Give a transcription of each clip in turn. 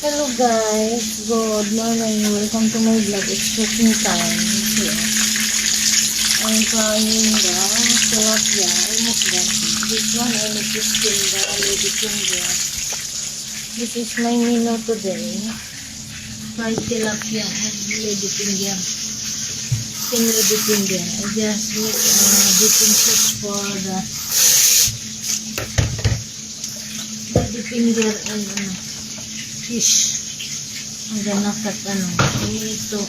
Hello guys, good morning. Welcome to my vlog. It's cooking time. Here. I'm frying the tilapia. Almost done. This one I need to steam the lady finger. This is my menu today. Fried tilapia and lady finger. Steam lady finger. I just make dipping sauce for the lady finger and fish. I'm gonna cut ito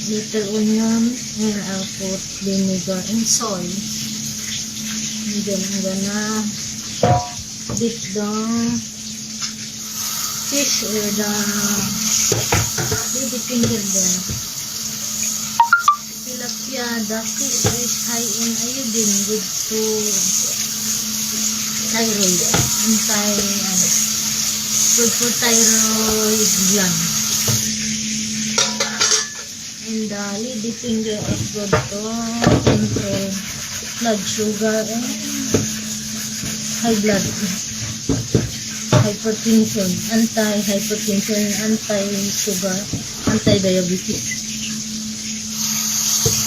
little onion, and I'll put vinegar and soy, and then I'm gonna dip the fish or the baby finger there. Tilapia, the fish is high in iodine, good to thyroid, good for thyroid gland. And the lady finger is good to control blood sugar and high blood, hypertension, anti-hypertension, anti-sugar, anti-diabetes.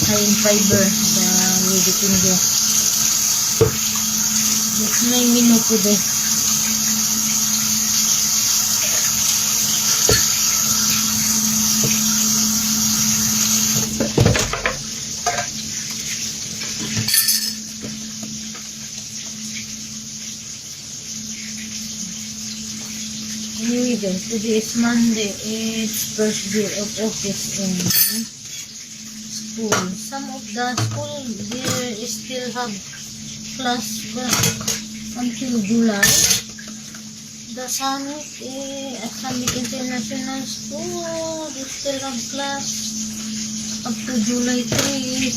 High in fiber, the lady finger. That's my menu today. Anyway guys, today is Monday. It's first day of office in school. Some of the school there still have class until July. The Summit International School, they still have class up to July 3.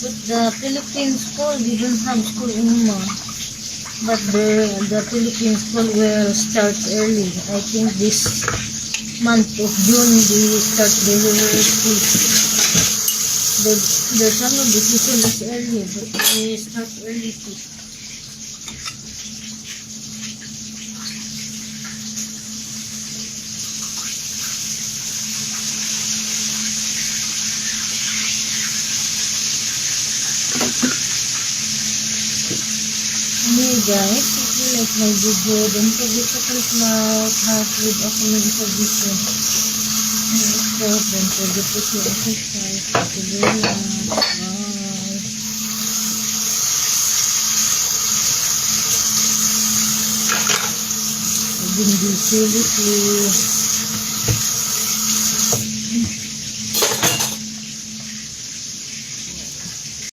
But the Philippine school, they don't have school anymore. But the Philippine school will start early. I think this month of June they start their school. The summer vacation is early, but they start early too. Anyway guys, if you like my video, don't forget to click my heart with a comment for video. And of course, don't forget to subscribe. Thank you very much. Bye. I've been busy lately.